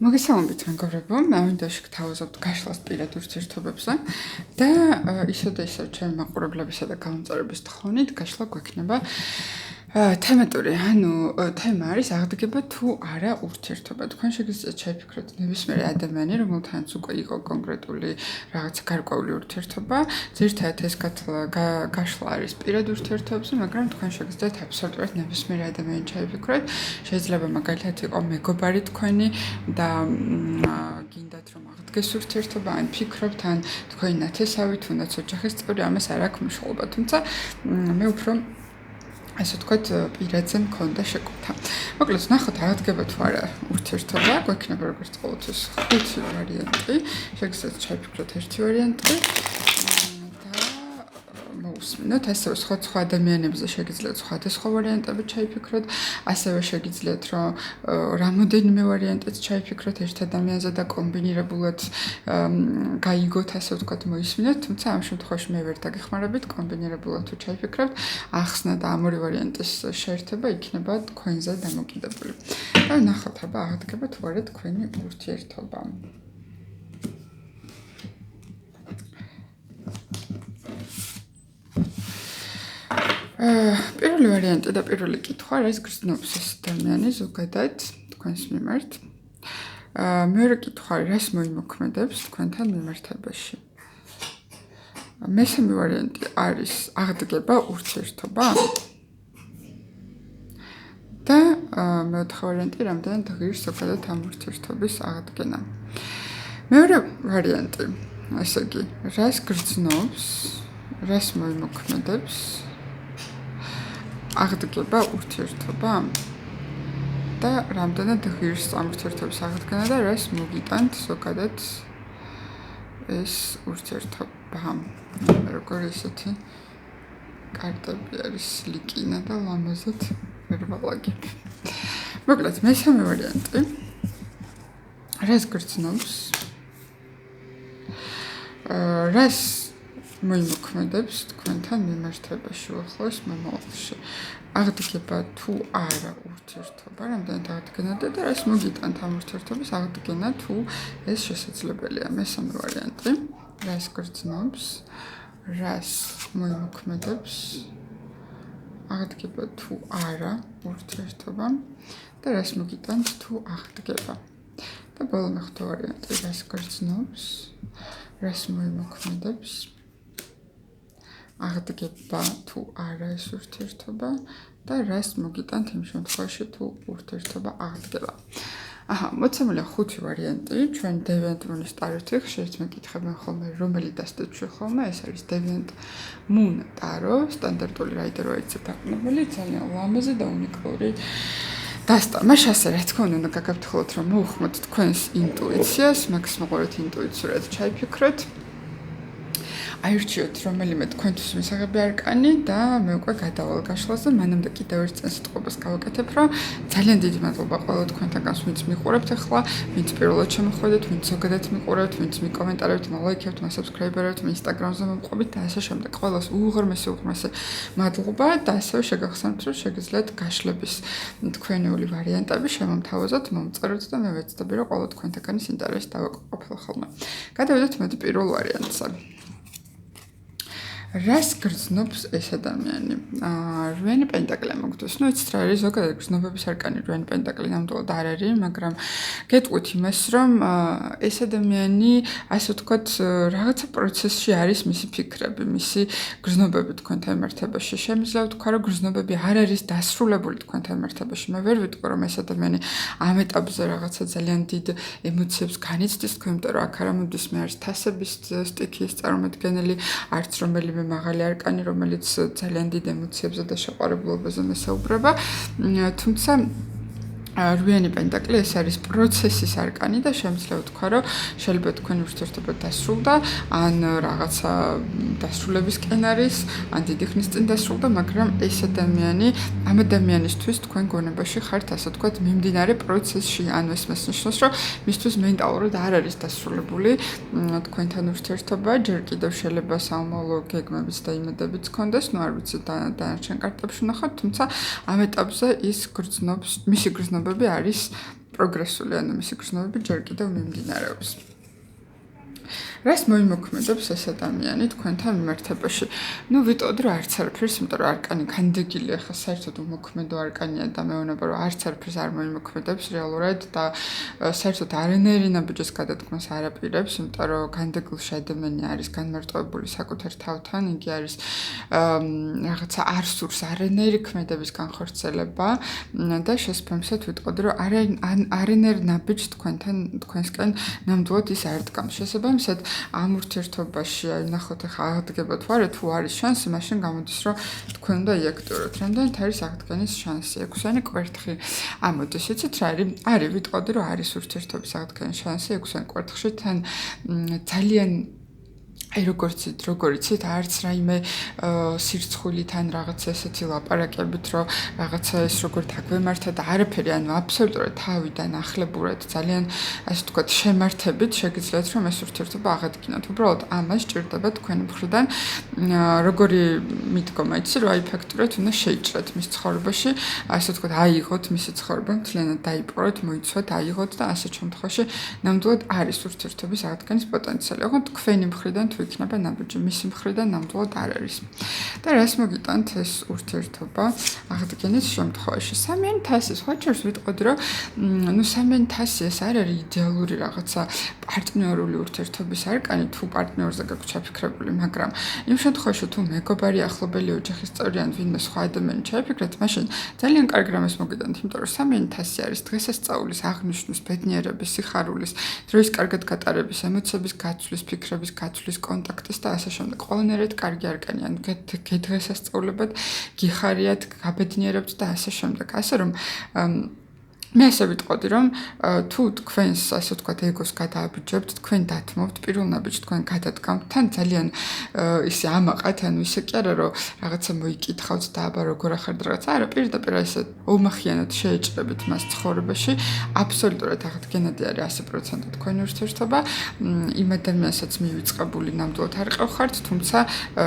მოგესალმებით მეგობრებო, მე მინდა შეგთავაზობთ გაშლას პირად ურთიერთობებზე და ისე და ისე ჩემი მაყურებლებისა და გამომწერების თხოვნით გაშლა გვექნება თემატური, თემა არის აღდგება თუ არა ურთიერთობა. თქვენ შეგიძლიათ შეიფიქროთ ნებისმიერი ადამიანი, რომელთანაც უკვე იყო კონკრეტული რაღაცა გარკვეული ურთიერთობა, ძირითადად ეს გაშლა არის პირად ურთიერთობებზე, მაგრამ თქვენ შეგიძლიათ აბსოლუტურად ნებისმიერი ადამიანი შეიფიქროთ. შეიძლება მაგალითად იყო მეგობარი თქვენი და გინდათ რომ აღდგეს ურთიერთობა, ან ფიქრობთ, ან თქვენი ნათესავი, თუნდაც ოჯახის წევრი, ამას არ აქვს მნიშვნელობა, თუმცა მე უფრო ასე ვთქვათ, პირადზე მქონდა შეკუთა. მოკლედ, ნახოთ აღდგება თუ არა ურთიერთობა, გვექნება როგორც ყოველთვის 5 ვარიანტი, შეგიძლიათ შეიფიქროთ ერთი ვარიანტი და მოусმინოთ, ასევე სხვა ადამიანებზე შეგიძლიათ სხვადასხვა ვარიანტები ჩაიფიქროთ, ასევე შეგიძლიათ რომ რამოდენიმე ვარიანტიც ჩაიფიქროთ ერთ ადამიანზე და კომბინირებულად გაიგოთ, ასე ვთქვათ, მოისმინოთ, თუმცა ამ შემთხვევაში მე ვერ დაგეხმარებით, კომბინირებულად თუ ჩაიფიქრებთ, ახსნა და ამ ორი ვარიანტის შეერთება იქნება თქვენზე დამოკიდებული. და ნახოთ, აბა აღდგება თუ არა თქვენი ურთიერთობა. პირველი ვარიანტი და პირველი კითხვა არის გრძნობს ეს ადამიანი ზოგადად თქვენს მიმართ. მეორე კითხვა არის რას მოიმოქმედებს თქვენთან მიმართებაში. მესამე ვარიანტი არის აღდგება ურთიერთობა. და მეოთხე ვარიანტი რამდენად ღირს ზოგადად ამ ურთიერთობის აღდგენა. მეორე ვარიანტი, ესე იგი, რას გრძნობს, რას მოიმოქმედებს აღდგება ურთიერთობა და რამდენად ღირს ამ ურთიერთობის აღდგენა და რას მოგიტანთ ზოგადად ეს ურთიერთობა. როგორი ისეთი კარტები არის ლიკინა და ლამაზად ვერ ვალაგებ. მოკლედ, მესამე ვარიანტი. რას გრძნობს? რას მოიმოქმედებს თქვენთან მიმართებაში უახლოეს მომავალში. აღდგება თუ არა ურთიერთობა, რამდენად აღდგენადა და რას მოგიტანთ ამ ურთიერთობის აღდგენა თუ ეს შესაძლებელია. მესამე ვარიანტი. რას გრძნობს? რას მოიმოქმედებს აღდგება თუ არა ურთიერთობა და რას მოგიტანთ თუ აღდგება. და ბოლო მეხუთე ვარიანტი. რას გრძნობს? რას მოიმოქმედებს აღდგება თუ არა ეს ურთიერთობა და რას მოგიტანთ იმ შემთხვევაში თუ ურთიერთობა აღდგება. მოცემულია 5 ვარიანტი, ჩვენ deviant moon-ის ტაროთი ხშირად მეკითხებიან ხოლმე, რომელი დასტეთში ხოლმე, ეს არის deviant moon ტარო, სტანდარტული რაიდერ ვაიცი დაყრდნობილი, ძალიან ლამაზი და უნიკალური დასტა. მას ასე რა თქმა უნდა გაგაფრთხილოთ, რომ მოუხმოთ თქვენს ინტუიციას, მაქსიმალურად ინტუიციურად ჩაიფიქროთ. აირჩიოთ რომელიმე თქვენთვის მისაღები არკანი და მე უკვე გადავალ გაშლას და მანამდე კიდევ ერთ წესიტყვებას გავაკეთებ, რომ ძალიან დიდი მადლობა ყველა თქვენთანს, ვინც მიყურებთ ახლა, ვინც პირველად შემოხვედით, ვინც ზოგადად მიყურებთ, ვინც მიკომენტარებთ, მოლაიქებთ, მასაბსქრაიბერებთ, ინსტაგრამზე მომყვებით და ასე შემდეგ. ყველას უღრმესი მადლობა და ასევე შეგახსენებთ, რომ შეგიძლიათ გაშლების თქვენეული ვარიანტები შემომთავაზოთ, მომწეროთ და მე ვეცდები, რომ ყველა თქვენთანის ინტერესს დავაკმაყოფილო ხოლმე. გადავიდეთ მოდი პირველ ვარიანტზე. რას გრძნობს ეს ადამიანი? 8 პენტაკლი მოგთვის. იცით რა არის ზოგადად გრძნობების არკანი 8 პენტაკლი ნამდვილად არ არის, მაგრამ გეტყვით იმას, რომ ეს ადამიანი, ასე ვთქვათ, რაღაცა პროცესში არის მისი ფიქრები, მისი გრძნობები თქვენთან მიმართებაში. შემიძლია ვთქვა, რომ გრძნობები არ არის დასრულებული თქვენთან მიმართებაში. მე ვერ ვიტყვი, რომ ეს ადამიანი ამ ეტაპზე რაღაცა ძალიან დიდ ემოციებს განიცდის თქვენ, იმიტომ რომ აქ არ ამოდის მე არის თასების სტიქიის წარმომადგენელი, არც რომელიმე მაღალი არკანი, რომელიც ძალიან დიდ ემოციებზე და შეყვარებულობაზე მესაუბრება, თუმცა 8 პენტაკლი ეს არის პროცესის არკანი და შემიძლია ვთქვა, რომ შეიძლება თქვენი ურთიერთობა დასრულდა, ან რაღაცა დასრულებისკენ არის, ან დიდი ხნის წინ დასრულდა, მაგრამ ეს ადამიანი, ამ ადამიანისთვის თქვენ გონებაში ხართ, ასე ვთქვათ, მიმდინარე პროცესში, ანუ ეს ნიშნავს, რომ მისთვის მენტალურად არ არის დასრულებული თქვენთან ურთიერთობა, ჯერ კიდევ შეიძლება საომავლო გეგმებიც და იმედებიც გქონდეს, არ ვიცი დანარჩენ კარტებში ვნახავთ, თუმცა ამ ეტაპზე ის გრძნობს, მისი გრძნობები არის პროგრესული, ანუ მისი გრძნობები ჯერ კიდევ მიმდინარეობს. რას მოიმოქმედებს ეს ადამიანი თქვენთან მიმართებაში? ვიტყოდი რომ არც არაფერს, იმიტომ რომ არკანი განდეგილია, ხა საერთოდ უმოქმედო არკანია და მეუბნება რომ არც არაფერს არ მოიმოქმედებს რეალურად და საერთოდ არანაირი ნაბიჯის გადადგმას არ აპირებს, იმიტომ რომ განდეგილში ადამიანი არის განმარტოებული საკუთარ თავთან, იგი არის რაღაცა არ სურს არანაირი ქმედების განხორციელება და შესაბამისად ვიტყოდი რომ არანაირ ნაბიჯს თქვენსკენ ნამდვილად ის არ დგამს. შესაბამისად ამ ურთიერთობაში ნახოთ ახლა აღდგება თუ არა, თუ არის შანსი, მაშინ გამოდის რომ თქვენ უნდა იაქტიუროთ. რამდენად არის აღდგენის შანსი? 6-იანი კვერთხი. ამოდის, იცით რა არის? არის, ვიტყოდი რომ არის ურთიერთობის აღდგენის შანსი 6-იან კვერთხში, თან ძალიან როგორც იცით, არც რაიმე სირცხვილიდან რაღაცა ესეთი ლაპარაკებით, რომ რაღაცა ეს როგორ დაგვემართა და არაფერი, ანუ აბსოლუტურად თავიდან ახლებურად ძალიან ასე ვთქვათ, შემართებით შეგიძლიათ რომ ეს ურთიერთობა აღადგინოთ. უბრალოდ ამას ჭირდება თქვენი მხრიდან როგორი მიდგომა, იცი რომ აი ფაქტურად უნდა შეიჭრათ მის ცხოვრებაში, ასე ვთქვათ, აიღოთ მისი ცხოვრება, მთლიანად დაიპყროთ, მოიცვათ, აიღოთ და ასე შემთხვევაში ნამდვილად არის ურთიერთობის აღდგენის პოტენციალი. ოღონდ თქვენი მხრიდან თუ იქნება ნაბიჯი, მისი მხრიდან ნამდვილად არ არის. და რას მოგიტანთ ეს ურთიერთობა აღდგენის შემთხვევაში? სამიანი თასი, სხვა შორის ვიტყოდი რომ სამიანი თასი ეს არ არის იდეალური რაღაცა პარტნიორული ურთიერთობის არკანი, თუ პარტნიორზე გაქვთ ჩაფიქრებული, მაგრამ იმ შემთხვევაში თუ მეგობარი, ახლობელი, ოჯახის წევრი ან ვინმე სხვა ადამიანი ჩაიფიქრეთ, მაშინ ძალიან კარგი რამეს მოგიტანთ, იმიტომ რომ სამიანი თასი არის დღესასწაულის, აღნიშვნის, ბედნიერების, სიხარულის, დროის კარგად გატარების, ემოციების გაცვლის, ფიქრების გაცვლის, კონტაქტის და ასე შემდეგ. ყველანაირად კარგი არკანი, ან გედღესასწაულებად, გიხარიათ, გაბედნიერებთ და ასე შემდეგ. ასე რომ მე ასე ვიტყოდი რომ თუ თქვენს ასე ვთქვათ ეგოს გადააბიჯებთ, თქვენ დათმობთ პირველ ნაბიჯს თქვენ გადადგამთ, თან ძალიან ისე ამაყათ, ანუ ისე კი არა რომ რაღაცა მოიკითხავთ და აბა როგორ ახართ რაღაცა, არა, პირდაპირ ესე ომახიანად შეეჭრებით მას ცხოვრებაში, აბსოლუტურად აღდგენადი არის 100% თქვენი ურთიერთობა, იმ ადამიანსაც მივიწყებული ნამდვილად არ ყავხართ, თუმცა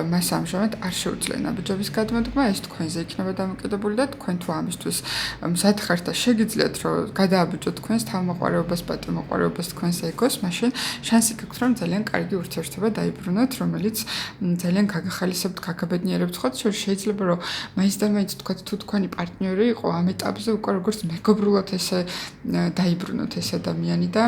მას ამჟამად არ შეუძლია ნაბიჯების გადმოდგმა, ეს თქვენზე იქნება დამოკიდებული და თქვენ თუ ამისთვის მზად ხართ და შეგიძლიათ რომ გადააბიჯოთ თქვენს თავმოყარეობას, პატიმოყარეობას, თქვენს ეგოს, მაშინ შანსი გაქვთ რომ ძალიან კარგი ურთიერთობა დაიბრუნოთ, რომელიც ძალიან გაგახალისებთ, გაგაბედნიერებთ. ხო, შეიძლება რომ მაინც და მაინც თქვათ თუ თქვენი პარტნიორი იყო ამ ეტაპზე უკვე როგორც მეგობრულად ესე დაიბრუნოთ ეს ადამიანი და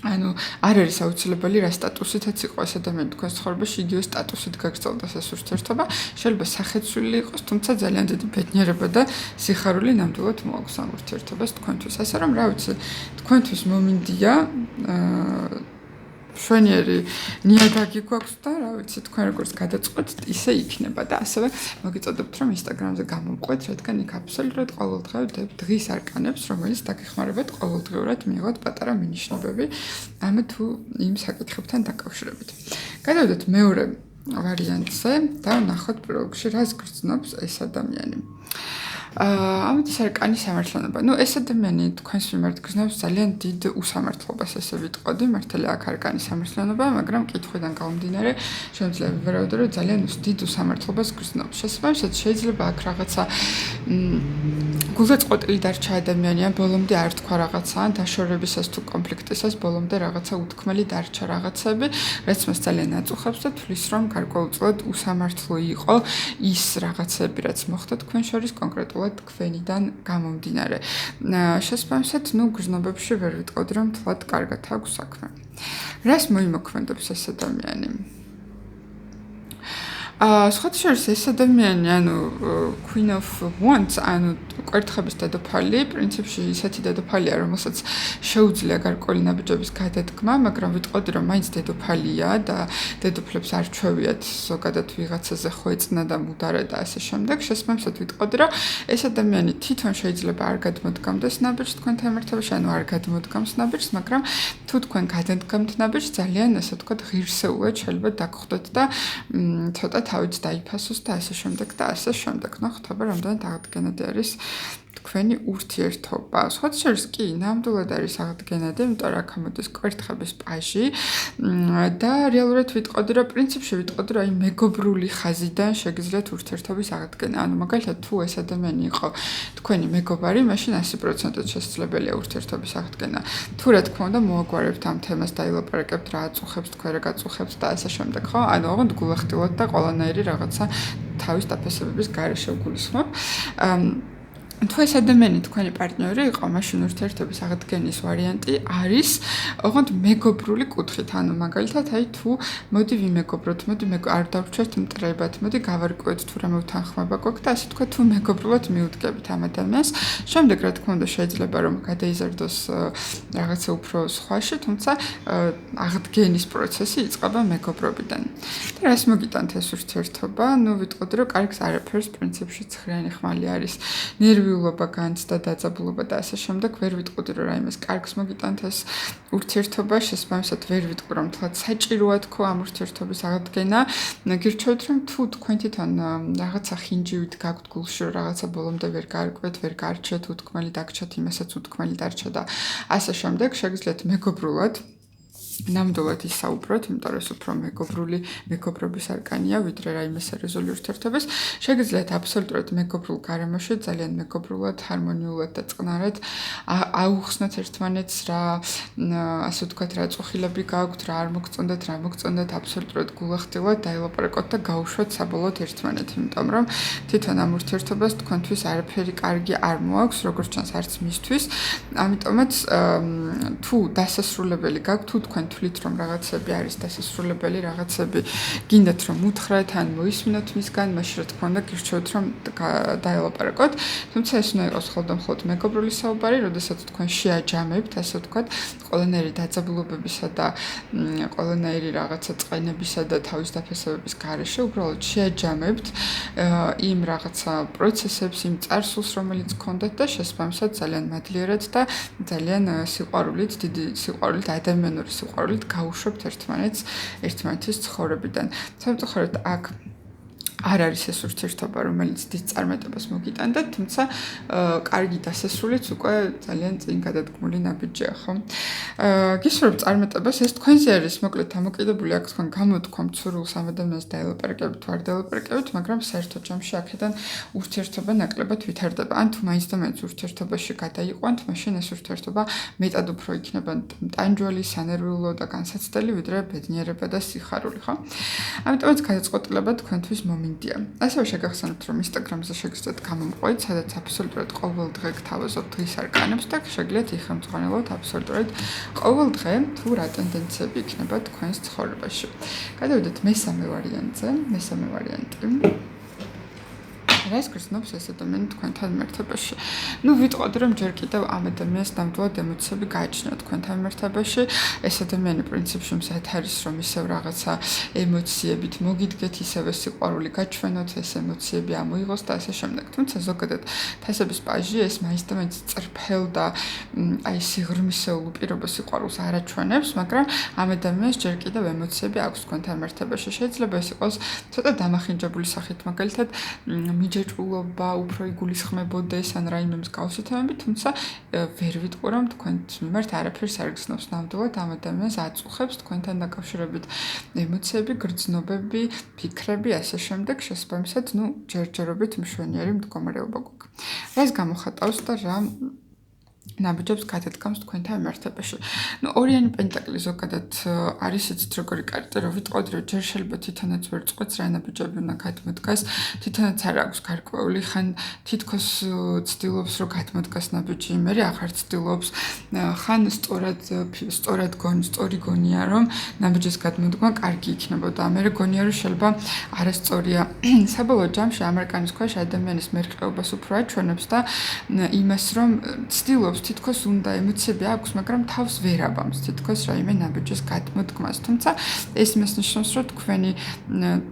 ანუ არ არის აუცილებელი რა სტატუსითაც იყო ეს ადამიანი თქვენს ცხოვრებაში, იგივე სტატუსით გაგრძელდეს ეს ურთიერთობა, შეიძლება სახეცვლილი იყოს, თუმცა ძალიან დიდი ბედნიერება და სიხარული ნამდვილად მოაქვს ამ ურთიერთობას თქვენთვის. ასე რომ რა ვიცი, თქვენთვის მომინდია შვენიერი ნიადაგი გვაქვს და რა ვიცი, თქვენ როგორც გადაწყვეტთ, ისე იქნება და ასევე მოგიწოდებთ რომ ინსტაგრამზე გამომყვეთ, რადგან იქ აბსოლუტურად ყოველდღიურ დღის არკანებს, რომელიც დაგეხმარებათ ყოველდღიურად მიიღოთ პატარა მინიშნებები ამ თუ იმ საკითხებთან დაკავშირებით. გადავიდეთ მეორე ვარიანტზე და ვნახოთ პროლოგში რას გრძნობს ეს ადამიანი. ამიტომ არკანი სამართლიანობა. ეს ადამიანი თქვენს მიმართ გრძნობს ძალიან დიდ უსამართლობას, ესე ვიტყოდი, მართალია აქ არკანი სამართლიანობა, მაგრამ კითხვიდან გამომდინარე, შემიძლია ვივარაუდო, რომ ძალიან დიდ უსამართლობას გრძნობს. შესაბამისად, შეიძლება აქ რაღაცა გულდაწყვეტილი დარჩა ადამიანია, ბოლომდე არ თქვა რაღაცა, ან დაშორებისას თუ კონფლიქტისას ბოლომდე რაღაცა უთქმელი დარჩა რაღაცები, რაც მას ძალიან აწუხებს და თვლის, რომ გარკვეულწილად უსამართლო იყო ის რაღაცები, რაც მოხდა თქვენ შორის კონკრეტულად თქვენიდან გამომდინარე. შესაბამისად, გრძნობებში ვერ ვიტყოდი, რომ თლად კარგად აქვს საქმე. რას მოიმოქმედებს ეს ადამიანი? სხვა შორის ეს ადამიანი, ანუ Queen of Wands, ანუ კვერთხების დედოფალი, პრინციპში ისეთი დედოფალია, რომელსაც შეუძლია გარკვეული ნაბიჯების გადადგმა, მაგრამ ვიტყოდი, რომ მაინც დედოფალია და დედოფლებს არ ჩვევიათ ზოგადად ვიღაცაზე ხვეწნა და მუდარა და ასე შემდეგ. შესაბამისად ვიტყოდი, რომ ეს ადამიანი თვითონ შეიძლება არ გადმოდგამდეს ნაბიჯს თქვენთან მიმართებაში, ანუ არ გადმოდგამს ნაბიჯს, მაგრამ თუ თქვენ გადადგამთ ნაბიჯს, ძალიან ასე ვთქვათ, ღირსეულად შეიძლება დაგხვდეთ და ცოტა თავიც დაიფასოს და ასე შემდეგ და ასე შემდეგ. ნახოთ, აბა რამდენად აღდგენადი არის თქვენი ურთიერთობა. სხვა შორის კი ნამდვილად არის აღდგენადი, იმიტომ რომ აქ მოდის კვერთხების პაჟი და რეალურად ვიტყოდი, რომ პრინციპში ვიტყოდი, რომ აი მეგობრული ხაზიდან შეგიძლიათ ურთიერთობის აღდგენა. ანუ მაგალითად თუ ეს ადამიანი იყო თქვენი მეგობარი, მაშინ 100%-ად შესაძლებელია ურთიერთობის აღდგენა. თუ რა თქმა უნდა მოაგვარებთ ამ თემას დაილაპარაკებთ, რა აწუხებს, თქვენ რა გაწუხებთ და ასე შემდეგ, ხო? ანუ ოღონდ გულახდილად და ყველანაირი რაღაცა თავის დაფასებების გარეშე გულისხმობ. თუ ეს ადამიანი თქვენი პარტნიორი იყო, მაშინ ურთიერთობის აღდგენის ვარიანტი არის ოღონდ მეგობრული კუთხით. ანუ მაგალითად, აი თუ მოდი ვიმეგობროთ, მოდი არ დავრჩეთ მტრებად, მოდი გავარკვევთ თუ რამე უთანხმობა გვაქვს და ასე თქვა თუ მეგობრულად მიუდგებით ამ ადამიანს. შემდეგ რა თქმა უნდა შეიძლება რომ გადაიზარდოს რაღაცა უფრო სხვაში, თუმცა აღდგენის პროცესი იწყება მეგობრობიდან. და რას მოგიტანთ ეს ურთიერთობა? ნუ ვიტყოდი რომ კარგს არაფერს პრინციპში ცხრიანი ხმალი არის. ნერვიულობა, განცდა, დაძაბულობა და ასე შემდეგ ვერ ვიტყოდი რომ რაიმეს კარგს მოგიტანთ ეს ურთიერთობა, შესაბამისად ვერ ვიტყვი რომ თლაც საჭიროა თქო ამ ურთიერთობის აღდგენა. გირჩევთ რომ თუ თქვენ თვითონ რაღაცა ხინჯივით გაქვთ გულში რომ რაღაცა ბოლომდე ვერ გაარკვევთ, ვერ გარჩეთ, უთქმელი დაგჩათ, იმასაც უთქმელი დარჩა და ასე შემდეგ, შეგიძლიათ მეგობრულად ნამდვილად ისაუბროთ, იმიტომ რომ ეს უფრო მეგობრობის არკანია, ვიდრე რაიმე სერიოზული ურთიერთობის. შეგიძლიათ აბსოლუტურად მეგობრულ გარემოში, ძალიან მეგობრულად, ჰარმონიულად და წყნარად აუხსნათ ერთმანეთს, რა ასე ვთქვათ, რა წუხილები გაქვთ, რა არ მოგწონდათ, რა მოგწონდათ, აბსოლუტურად გულახდილად დაილაპარაკოთ და გაუშვათ საბოლოოდ ერთმანეთი, იმიტომ რომ თვითონ ამ ურთიერთობას თქვენთვის არაფერი კარგი არ მოაქვს, როგორც ჩანს არც მისთვის. ამიტომაც თუ დასასრულებელი გაქვთ, თუ თქვენ თვლით რომ რაღაცები არის დასასრულებელი, რაღაცები გინდათ რომ უთხრათ ან მოისმინოთ მისგან, მაშინ რა თქმა უნდა გირჩევთ რომ დაელაპარაკოთ. თუმცა ეს უნდა იყოს მხოლოდ მეგობრული საუბარი, როდესაც თქვენ შეაჯამებთ, ასე ვთქვათ, ყველანაირი დაძაბულობებისა და ყველანაირი რაღაცა წყენებისა და თავის დაფასებების გარეშე, უბრალოდ შეაჯამებთ იმ რაღაცა პროცესებს, იმ წარსულს, რომელიც გქონდათ და შესაბამისად ძალიან მადლიერად და ძალიან სიყვარულით, დიდი სიყვარულით, ადამიანური სიყვარულით გაუშვებთ ერთმანეთის ცხოვრებიდან. სამწუხაროდ აქ არ არის ეს ურთიერთობა, რომელიც დიდ წარმატებას მოგიტანდა, თუმცა კარგი დასასრულიც უკვე ძალიან წინ გადადგმული ნაბიჯია, ხო? გისურვებ წარმატებას, ეს თქვენზე არის, მოკლედ დამოკიდებული აქ თქვენ გამოთქვამთ სურვილს ამ ადამიანს დაელაპარაკებით თუ არ დაელაპარაკებით, მაგრამ საერთო ჯამში აქედან ურთიერთობა ნაკლებად ვითარდება. ან თუ მაინც და მაინც ურთიერთობაში გადაიყვანთ, მაშინ ეს ურთიერთობა მეტად უფრო იქნება ტანჯველი, სანერვიულო და განსაცდელი, ვიდრე ბედნიერება და სიხარული, ხო? ამიტომაც გადაწყვეტილება თქვენთვის ასევე შეგახსენებთ, რომ Instagram-ზე შეგიძლიათ გამომყვეთ, სადაც აბსოლუტურად ყოველ დღე გთავაზობთ დღის არკანებს და შეგიძლიათ იხელმძღვანელოთ აბსოლუტურად ყოველ დღე თუ რა ტენდენციები იქნება თქვენს ცხოვრებაში. გადავიდეთ მესამე ვარიანტი. რას გრძნობს ეს ადამიანი თქვენთან მიმართებაში? ნუ ვიტყოდი რომ ჯერ კიდევ ამ ადამიანს ნამდვილად ემოციები გააჩნია თქვენთან მიმართებაში. ეს ადამიანი პრინციპში მზად არის რომ ისევ რაღაცა ემოციებით მოგიდგეთ, ისევე სიყვარული გაჩვენოთ, ეს ემოციები ამოიღოს და ასე შემდეგ. თუმცა ზოგადად თასების პაჟი ეს მაინც და მაინც წრფელ და აი სიღრმისეულ უპირობო სიყვარულს არ აჩვენებს, მაგრამ ამ ადამიანს ჯერ კიდევ ემოციები აქვს თქვენთან მიმართებაში. შეიძლება ეს იყოს ცოტა დამახინჯებული სახით, მაგალითად მიჯაჭვულობა, უფრო იგულისხმებოდეს ან რაიმე მსგავსი თემები, თუმცა ვერ ვიტყვი რომ თქვენს მიმართ არაფერს არ გრძნობს. ნამდვილად ამ ადამიანს აწუხებს თქვენთან დაკავშირებით ემოციები, გრძნობები, ფიქრები, ასე შემდეგ, შესაბამისად, ჯერჯერობით მშვენიერი მდგომარეობა გვაქვს. რას გამოხატავს და რა ნაბიჯებს გადადგამს თქვენთან მიმართებაში. ორიანი პენტაკლი ზოგადად არის იცით როგორი კარტი, რომ ვიტყოდი რომ ჯერ შეიძლება თვითონაც ვერ წყვეტს რა ნაბიჯები უნდა გადმოდგას, თვითონაც არ აქვს გარკვეული, ხან თითქოს ცდილობს რომ გადმოდგას ნაბიჯი, მე აღარ ცდილობს, ხან სწორი გონია რომ ნაბიჯის გადმოდგმა კარგი იქნებოდა, მე გონია რომ შეიძლება არასწორია. საბოლოო ჯამში ამ არკანის ქვეშ ადამიანის მერყეობას უფრო აჩვენებს და იმას რომ ცდილობს თითქოს უნდა ემოციები აქვს, მაგრამ თავს ვერ აბამს თითქოს რაიმე ნაბიჯის გადმოდგმას. თუმცა ეს იმას ნიშნავს, რომ თქვენი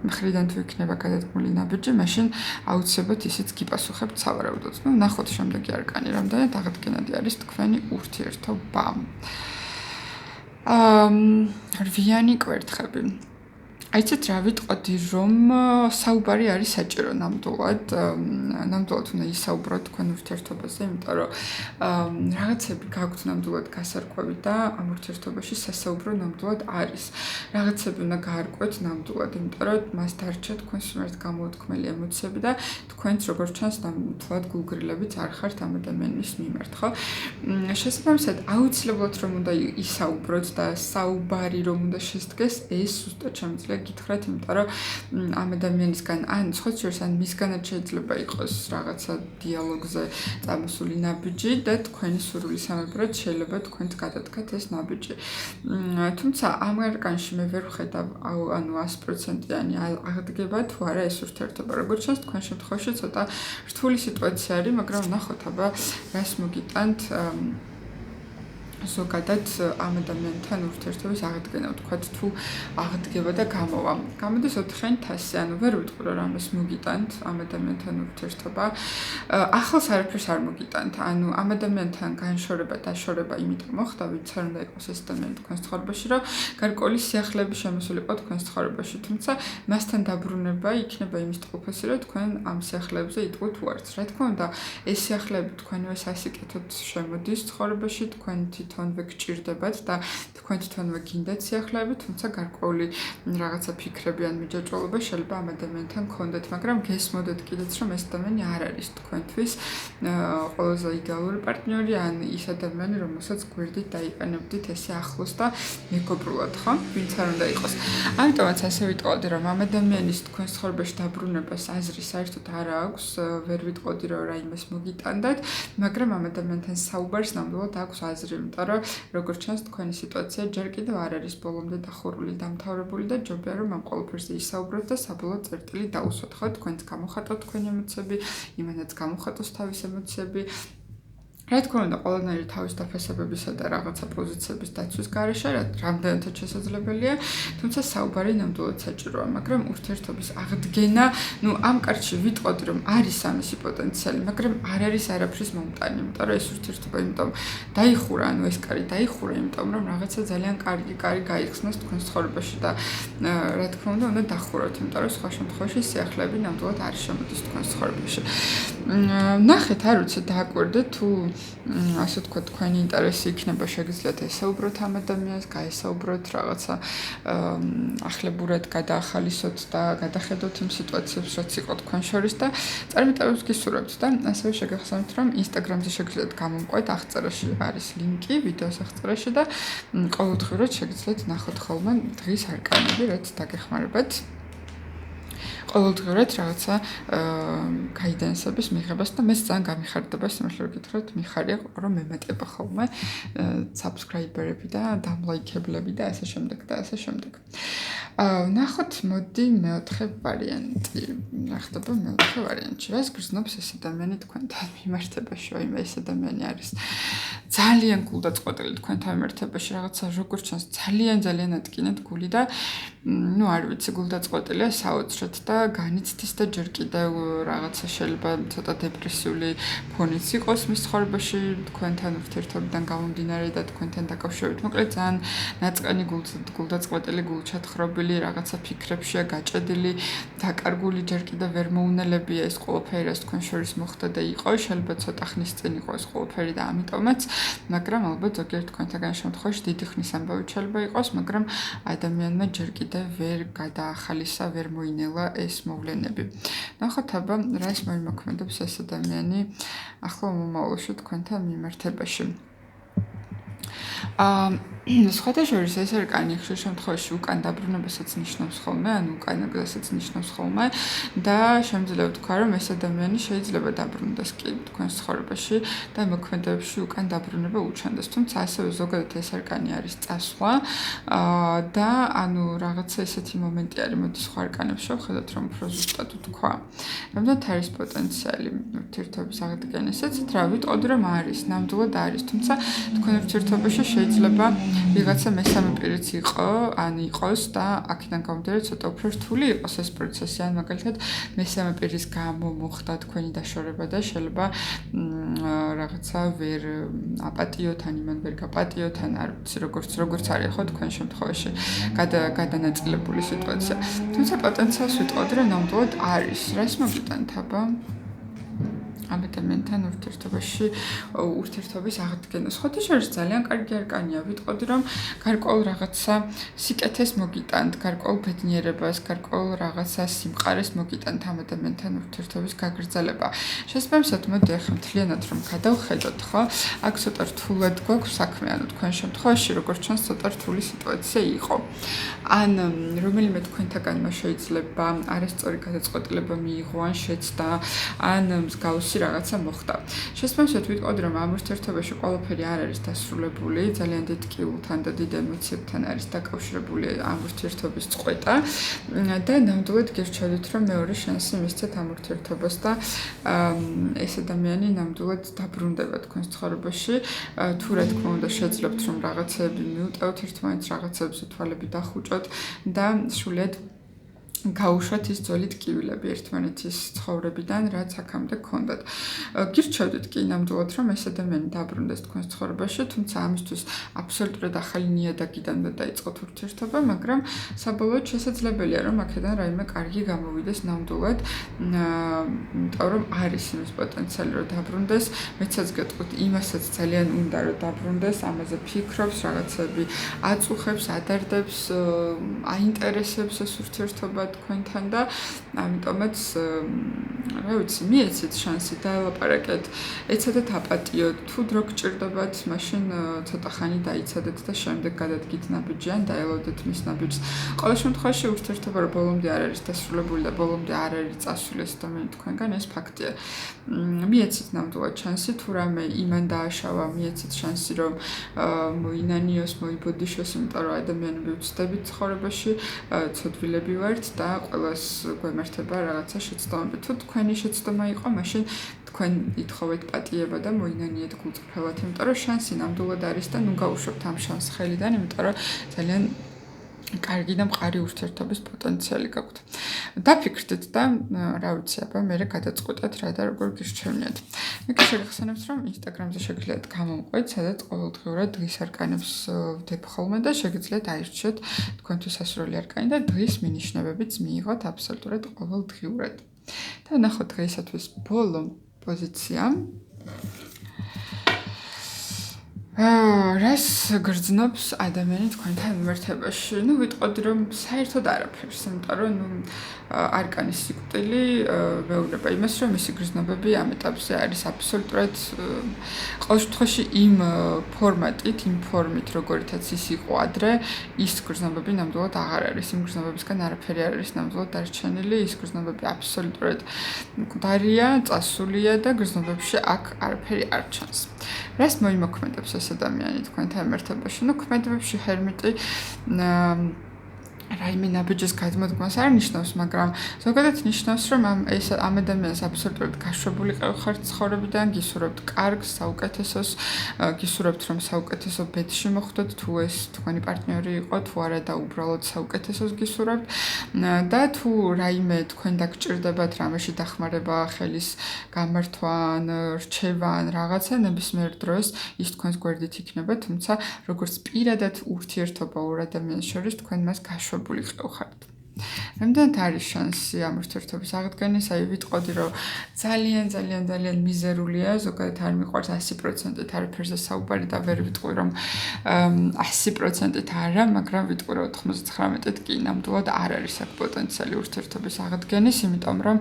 მხრიდან თუ იქნება გადადგმული ნაბიჯი, მაშინ აუცილებლად ისიც გიპასუხებთ სავარაუდოდ. ნახოთ შემდეგი არკანი, რამდენად აღდგენადი არის თქვენი ურთიერთობა. რვიანი კვერთხები. აიცით რა ვიტყოდი რომ საუბარი არის საჭირო ნამდვილად უნდა ისაუბროთ თქვენ ურთიერთობაზე, იმიტომ რომ რაღაცები გაქვთ ნამდვილად გასარკვევი და ამ ურთიერთობაში სასაუბრო ნამდვილად არის. რაღაცები უნდა გაარკვეთ ნამდვილად, იმიტომ რომ მას დარჩა თქვენს მიმართ გამოუთქმელი ემოციები და თქვენც როგორც ჩანს ნამდვილად გულგრილებიც არ ხართ ამ ადამიანის მიმართ, ხო? შესაბამისად, აუცილებლად რომ უნდა ისაუბროთ და საუბარი რომ უნდა შესდგეს, ეს ზუსტად შემიძლია გითხრათ, იმიტომ რომ ამ ადამიანისგან ან სხვა შორის ან მისგანაც შეიძლება იყოს რაღაცა დიალოგზე წამოსული ნაბიჯი და თქვენი სურვილის ამებრად შეიძლება თქვენც გადადგათ ეს ნაბიჯი. თუმცა ამ არკანში მე ვერ ვხედავ ანუ 100%-იანი აღდგება თუ არა ეს ურთიერთობა. როგორც ჩანს, თქვენ შემთხვევაში ცოტა რთული სიტუაცია არის, მაგრამ ნახოთ აბა რას მოგიტანთ ზოგადად ამ ადამიანთან ურთიერთობის აღდგენა, ვთქვათ, თუ აღდგება და გამოვა. გამოდის 4-იანი თასი, ანუ ვერ ვიტყვი რომ ამას მოგიტანთ ამ ადამიანთან ურთიერთობა. ახალს არაფერს არ მოგიტანთ, ანუ ამ ადამიანთან განშორება, დაშორება იმიტომ მოხდა, ვინც არ უნდა იყოს ეს ადამიანი თქვენს ცხოვრებაში, რომ გარკვეული სიახლეები შემოსულიყო თქვენს ცხოვრებაში, თუმცა მასთან დაბრუნება იქნება იმის ტყუპესი, რომ თქვენ ამ სიახლეებზე იტყვით უარს. რა თქმა უნდა, ეს სიახლეები თქვენივე სასიკეთოდ შემოდის ცხოვრებაში, თქვენ თვითონვე გჭირდებათ და თქვენ თვითონვე გინდათ სიახლეები, თუმცა გარკვეული რაღაცა ფიქრები ან მიჯაჭვალობა შეიძლება ამ ადამიანთან გქონდეთ, მაგრამ გესმოდეთ კიდეც, რომ ეს ადამიანი არ არის თქვენთვის ყველაზე იდეალური პარტნიორი ან ის ადამიანი, რომელსაც გვერდით დაიყენებდით ესე ახლოს და მეგობრულად, ხო? ვინც არ უნდა იყოს. ამიტომაც ასე ვიტყოდი, რომ ამ ადამიანის თქვენს ცხოვრებაში დაბრუნებას აზრი საერთოდ არ აქვს, ვერ ვიტყოდი, რომ რაიმეს მოგიტანდათ, მაგრამ ამ ადამიანთან საუბარს ნამდვილად აქვს აზრი, იმიტომ რომ როგორც ჩანს თქვენი სიტუაცია ჯერ კიდევ არ არის ბოლომდე დახურული, დამთავრებული და ჯობია რომ ამ ყველაფერზე ისაუბროთ და საბოლოო წერტილი დაუსვათ, ხო? თქვენც გამოხატოთ თქვენი ემოციები, იმანაც გამოხატოს თავის ემოციები. რა თქმა უნდა, ყველანაირი თავის დაფასებებისა და რაღაცა პოზიციების დაცვის გარეშე, რამდენადაც შესაძლებელია, თუმცა საუბარი ნამდვილად საჭიროა, მაგრამ ურთიერთობის აღდგენა, ამ კარტში ვიტყოდი, რომ არის ამისი პოტენციალი, მაგრამ არ არის არაფრის მომტანი, იმიტომ რომ ეს ურთიერთობა იმიტომ დაიხურა, ეს კარი დაიხურა, იმიტომ რომ რაღაცა ძალიან კარგი გაიხსნას თქვენს ცხოვრებაში და რა თქმა უნდა დახუროთ, იმიტომ რომ სხვა შემთხვევაში სიახლეები ნამდვილად არ შემოდის თქვენს ცხოვრებაში. ნახეთ, არ ვიცი, დააკვირდეთ თუ ასე თქვა თქვენი ინტერესი იქნება შეგიძლიათ ესაუბროთ ამ ადამიანს, გაესაუბროთ რაღაცა ახლებურად გადაახალისოთ და გადახედოთ იმ სიტუაციებს, რაც იყო თქვენ შორის და წარმატებებს გისურვებთ და ასევე შეგახსენებთ, რომ Instagram-ზე შეგიძლიათ გამომყვეთ, აღწერაში არის ლინკი ვიდეოს აღწერაში და ყოველდღიურად შეგიძლიათ ნახოთ ხოლმე დღის არკანები, რაც დაგეხმარებათ. ყოველდღიურად რაღაცა გაიდენსების მიღებას და მეც ძალიან გამიხარდება, სიმართლე რომ გითხრათ, მიხარია, რომ მემატება ხოლმე subscriber-ები და დამლაიქებლები და ასე შემდეგ და ასე შემდეგ. ნახოთ, მოდი მეოთხე ვარიანტი. რა ხდება მეოთხე ვარიანტში? რას გრძნობს ეს ადამიანი თქვენთან მიმართებაში? ეს ადამიანი არის ძალიან გულდაწყვეტილი თქვენთან მიმართებაში, რაღაცა როგორც ჩანს, ძალიან ატკინეთ გული და არ ვიცი, გულდაწყვეტილია საოცრად და განიცდის და ჯერ კიდევ რაღაცა შეიძლება ცოტა დეპრესიული ფონიც იყოს მის ცხოვრებაში თქვენთან ურთიერთობიდან გამომდინარე და თქვენთან დაკავშირებით. მოკლედ ძალიან ნაწყენი გულდაწყვეტილი, გულჩათხრობილი, რაღაცა ფიქრებშია გაჭედილი, დაკარგული, ჯერ კიდევ ვერ მოუნელებია ეს ყველაფერი, რაც თქვენ შორის მოხდა და იყო, შეიძლება ცოტა ხნის წინ იყო ეს ყველაფერი და ამიტომაც, მაგრამ ალბათ ზოგიერთ თქვენთაგან შემთხვევაში დიდი ხნის ამბავი შეიძლება იყოს, მაგრამ ადამიანმა ჯერ კიდევ ვერ გადაახალისა, ვერ მოინელა ეს მოვლენები. ნახოთ აბა რას მოიმოქმედებს ეს ადამიანი ახლა მომავალში თქვენთან მიმართებაში. სხვათა შორის ეს არკანი ხშირ შემთხვევაში უკან დაბრუნებასაც ნიშნავს ხოლმე, ანუ უკან აგზასაც ნიშნავს ხოლმე და შემიძლია ვთქვა, რომ ეს ადამიანი შეიძლება დაბრუნდეს კი თქვენს ცხოვრებაში და მოქმედებებში უკან დაბრუნება უჩანდეს. თუმცა ასევე ზოგადად ეს არკანი არის წასვლა და ანუ რაღაცა ესეთი მომენტი არის, მოდი სხვა არკანებს შევხედოთ, რომ უფრო ზუსტად ვთქვა. რამდენად არის პოტენციალი ურთიერთობის აღდგენისას, რა ვიტყოდი, რომ არის, ნამდვილად არის, თუმცა თქვენ ურთიერთობაში შეიძლება ვიღაცა მესამე პირიც იყოს და აქედან გამომდინარე ცოტა უფრო რთული იყოს ეს პროცესი, ან მაგალითად მესამე პირის გამო მოხდა თქვენი დაშორება და შეიძლება რაღაცა ვერ აპატიოთ, ან იმან ვერ გაპატიოთ, ან არ ვიცი როგორც არის ხო თქვენ შემთხვევაში გადანაწილებული სიტუაცია. თუმცა პოტენციალს ვიტყოდი, რომ ნამდვილად არის. რას მოგიტანთ აბა? ამ ადამიანთან ურთიერთობის აღდგენა. სხვათა შორის ძალიან კარგი არკანია. ვიტყოდი, რომ გარკვეულ რაღაცა სიკეთეს მოგიტანთ, გარკვეულ ბედნიერებას, გარკვეულ რაღაცა სიმყარეს მოგიტანთ ამ ადამიანთან ურთიერთობის გაგრძელება. შესაბამისად, მოდი ახლა მთლიანად რომ გადავხედოთ, ხო? აქ ცოტა რთულად გვაქვს საქმე, ანუ თქვენ შემთხვევაში, როგორც ჩანს, ცოტა რთული სიტუაცია იყო. ან რომელიმე თქვენთაგანმა შეიძლება არასწორი გადაწყვეტილება მიიღო, ან შეცდა, ან მსგავსი რაღაცა მოხდა. შესაბამისად, ვიტყოდი, რომ ამ ურთიერთობაში ყველაფერი არ არის დასრულებული, ძალიან დიდ ტკივილთან და დიდ ემოციებთან არის დაკავშირებული ამ ურთიერთობის წყვეტა და ნამდვილად გირჩევთ, რომ მეორე შანსი მისცეთ ამ ურთიერთობას და ეს ადამიანი ნამდვილად დაბრუნდება თქვენს ცხოვრებაში. თუ რა თქმა უნდა შეძლებთ, რომ რაღაცეები მიუტევთ ერთმანეთს, რაღაცებზე თვალები დახუჭოთ და სრულიად გაუშვათ ის ძველი ტკივილები ერთმანეთის ცხოვრებიდან, რაც აქამდე გქონდათ. გირჩევდით კი ნამდვილად, რომ ეს ადამიანი დაბრუნდეს თქვენს ცხოვრებაში, თუმცა ამისთვის აბსოლუტურად ახალი ნიადაგიდან უნდა დაიწყოთ ურთიერთობა, მაგრამ საბოლოოდ შესაძლებელია, რომ აქედან რაიმე კარგი გამოვიდეს ნამდვილად, იმიტომ რომ არის იმის პოტენციალი, რომ დაბრუნდეს, მეცაც გეტყვით, იმასაც ძალიან უნდა, რომ დაბრუნდეს, ამაზე ფიქრობს, რაღაცები აწუხებს, ადარდებს, აინტერესებს ეს ურთიერთობა თქვენთან და ამიტომაც რა ვიცი, მიეცეთ შანსი დაელაპარაკეთ, ეცადეთ აპატიოთ, თუ დრო გჭირდებათ, მაშინ ცოტა ხანი დაიცადეთ და შემდეგ გადადგით ნაბიჯი ან დაელოდეთ მის ნაბიჯს. ყოველ შემთხვევაში ურთიერთობა რომ ბოლომდე არ არის დასრულებული და ბოლომდე არ არის წასული ეს ადამიანი თქვენგან, ეს ფაქტია. მიეცეთ ნამდვილად შანსი, თუ რამე იმან დააშავა, მიეცეთ შანსი რომ მოინანიოს, მოიბოდიშოს, იმიტომ რომ ადამიანები ვცდებით ცხოვრებაში, ცოდვილები ვართ და ყველას გვემართება რაღაცა შეცდომები. თუ თქვენი შეცდომა იყო, მაშინ თქვენ ითხოვეთ პატიება და მოინანიეთ გულწრფელად, იმიტომ რომ შანსი ნამდვილად არის და ნუ გაუშვებთ ამ შანსს ხელიდან, იმიტომ რომ ძალიან კარგი და მყარი ურთიერთობის პოტენციალი გაქვთ. დაფიქრდით და რა ვიცი, აბა მერე გადაწყვეტეთ რა და როგორ გირჩევნიათ. მე კი შეგახსენებთ, რომ Instagram-ზე შეგიძლიათ გამომყვეთ, სადაც ყოველდღიურად დღის არკანებს ვდებ ხოლმე და შეგიძლიათ აირჩიოთ თქვენთვის სასურველი არკანი და დღის მინიშნებებიც მიიღოთ აბსოლუტურად ყოველდღიურად. და ნახოთ დღეისათვის ბოლო პოზიცია. რას გრძნობს ადამიანი თქვენთან მიმართებაში? ნუ ვიტყოდი, რომ საერთოდ არაფერს, იმიტომ რომ არკანის სიკვდილი მეუბნება იმას, რომ მისი გრძნობები ამ ეტაპზე არის აბსოლუტურად ყოველ შემთხვევაში იმ ფორმატით, იმ ფორმით, როგორითაც ის იყო ადრე, ის გრძნობები ნამდვილად აღარ არის. იმ გრძნობებისგან არაფერი არ არის ნამდვილად დარჩენილი, ის გრძნობები აბსოლუტურად მკვდარია, წასულია და გრძნობებში აქ არაფერი არ ჩანს. რას მოიმოქმედებს ეს ადამიანი თქვენთან მიმართებაში? ნუ ქმედებებში ჰერმიტი რაიმე ნაბიჯის გადმოდგმას არ ნიშნავს, მაგრამ ზოგადად ნიშნავს, რომ ამ ადამიანს აბსოლუტურად გაშვებული ყევხართ ცხოვრებიდან, გისურვებთ კარგს, საუკეთესოს, გისურვებთ, რომ საუკეთესო ბედში მოხვდეთ, თუ ეს თქვენი პარტნიორი იყო, თუ არა და უბრალოდ საუკეთესოს გისურვებთ და თუ რაიმე თქვენ დაგჭირდებათ რამეში დახმარება, ხელის გამართვა, რჩევა, რაღაცა ნებისმიერ დროს ის თქვენს გვერდით იქნება, თუმცა როგორც პირადად ურთიერთობა ორ ადამიანს შორის თქვენ მას გაშვებული ყევხართ. რამდენად არის შანსი ამ ურთიერთობის აღდგენის? აი ვიტყოდი, რომ ძალიან მიზერულია, ზოგადად არ მიყვარს 100%-ით არაფერზე საუბარი და ვერ ვიტყვი, რომ 100%-ით არა, მაგრამ ვიტყვი, რომ 99-ით კი ნამდვილად არ არის აქ პოტენციალი ურთიერთობის აღდგენის, იმიტომ რომ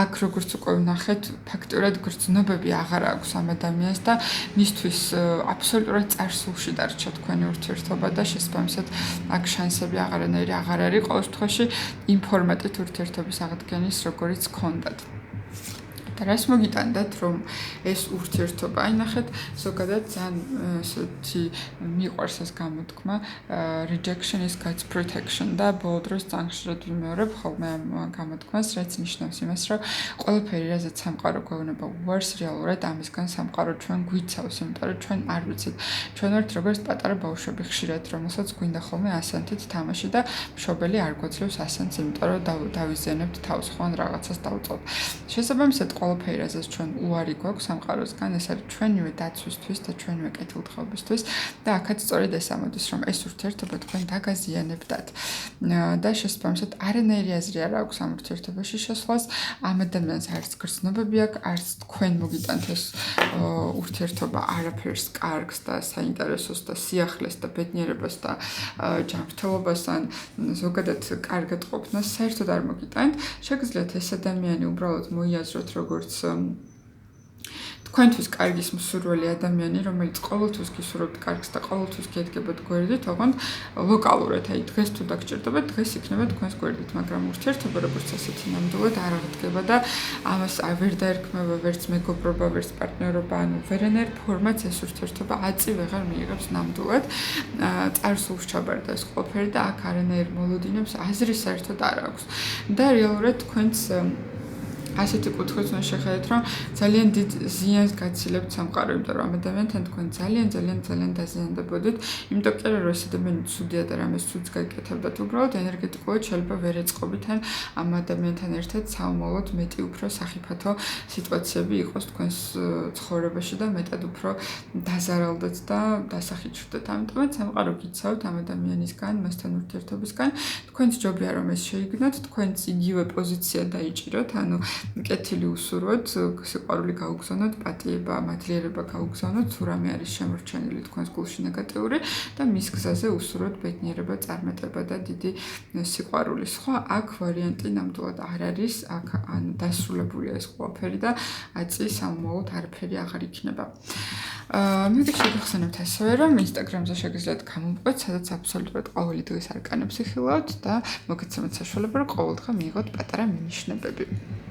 აქ როგორც უკვე ვნახეთ, ფაქტიურად გრძნობები აღარ აქვს ამ ადამიანს და მისთვის აბსოლუტურად წარსულში დარჩა თქვენი ურთიერთობა და შესაბამისად აქ შანსები აღარანაირი აღარ არის. ყოველ შემთხვევაში იმ ფორმატით ურთიერთობის აღდგენის, როგორიც გქონდათ. და რას მოგიტანდათ, რომ ეს ურთიერთობა, აი ნახეთ, ზოგადად ძალიან ესეთი მიყვარს ეს გამოთქმა, rejection is God's protection და ბოლო დროს ძალიან ხშირად ვიმეორებ ხოლმე ამ გამოთქმას, რაც ნიშნავს იმას, რომ ყველაფერი, რაზეც სამყარო გვეუბნება უარს, რეალურად ამისგან სამყარო ჩვენ გვიცავს, იმიტომ რომ ჩვენ არ ვიცით. ჩვენ ვართ როგორც პატარა ბავშვები ხშირად, რომელსაც გვინდა ხოლმე ასანთით თამაში და მშობელი არ გვაძლევს ასანთს, იმიტომ რომ დავიზიანებთ თავს, ხო, ან რაღაცას დავწყოთ. შესაბამისად, ყველაფერი, რაზეც ჩვენ უარი გვაქვს სამყაროსგან, ეს არის ჩვენივე დაცვისთვის და ჩვენივე კეთილდღეობისთვის და აქაც სწორედ ეს ამოდის, რომ ეს ურთიერთობა თქვენ დაგაზიანებდათ. და შესაბამისად, არანაირი აზრი არ აქვს ამ ურთიერთობაში შესვლას, ამ ადამიანს არც გრძნობები აქვს, არც თქვენ მოგიტანთ ეს ურთიერთობა არაფერს კარგს და საინტერესოს და სიახლეს და ბედნიერებას და ჯანმრთელობას ან ზოგადად კარგად ყოფნას საერთოდ არ მოგიტანთ. შეგიძლიათ ეს ადამიანი უბრალოდ მოიაზროთ როგორც თქვენთვის კარგის მსურველი ადამიანი, რომელიც ყოველთვის გისურვებთ კარგს და ყოველთვის გიადგებათ გვერდით, ოღონდ ლოკალურად, აი დღეს თუ დაგჭირდებათ, დღეს იქნება თქვენს გვერდით, მაგრამ ურთიერთობა როგორც ასეთი ნამდვილად არ აღდგება და ამას ვერ დაერქმევა ვერც მეგობრობა, ვერც პარტნიორობა, ანუ ვერანაირ ფორმატს ეს ურთიერთობა აწი ვეღარ მიიღებს ნამდვილად. წარსულს ჩაბარდა ეს ყველაფერი და აქ არანაირ მოლოდინებს აზრი საერთოდ არ აქვს. და რეალურად თქვენს ასეთი კუთხით უნდა შეხედეთ, რომ ძალიან დიდ ზიანს გაცილებთ სამყარო, იმიტომ რომ ამ ადამიანთან თქვენ ძალიან დაზიანდებოდით, იმიტომ კი არა, რომ ეს ადამიანი ცუდია და რამეს ცუდს გაკეთებდათ, უბრალოდ ენერგეტიკულად შეიძლება ვერ ეწყობით ან ამ ადამიანთან ერთად საომალოდ მეტი უფრო სახიფათო სიტუაციები იყოს თქვენს ცხოვრებაში და მეტად უფრო დაზარალდეთ და დასახით შვდეთ. ამიტომაც სამყარო გიცავთ ამ ადამიანისგან, მასთან ურთიერთობისგან, თქვენს ჯობია რომ ეს შეიგნოთ, თქვენს იგივე პოზიცია დაიჭიროთ, ანუ კეთილი უსურვოთ, სიყვარული გაუგზავნოთ, პატიება, მადლიერება გაუგზავნოთ, თუ რამე არის შემორჩენილი თქვენს გულში ნეგატიური და მის გზაზე უსურვოთ ბედნიერება, წარმატება და დიდი სიყვარული. სხვა აქ ვარიანტი ნამდვილად არ არის, აქ ანუ დასრულებულია ეს ყველაფერი და აწი საომალოდ არაფერი აღარ იქნება. მივიდეთ შეგახსენებთ ასევე, რომ Instagram-ზე შეგიძლიათ გამომყვეთ, სადაც აბსოლუტურად ყოველი დღის არკანებს იხილავთ და მოგეცემთ საშუალება, რომ ყოველდღე მიიღოთ პატარა მინიშნებები.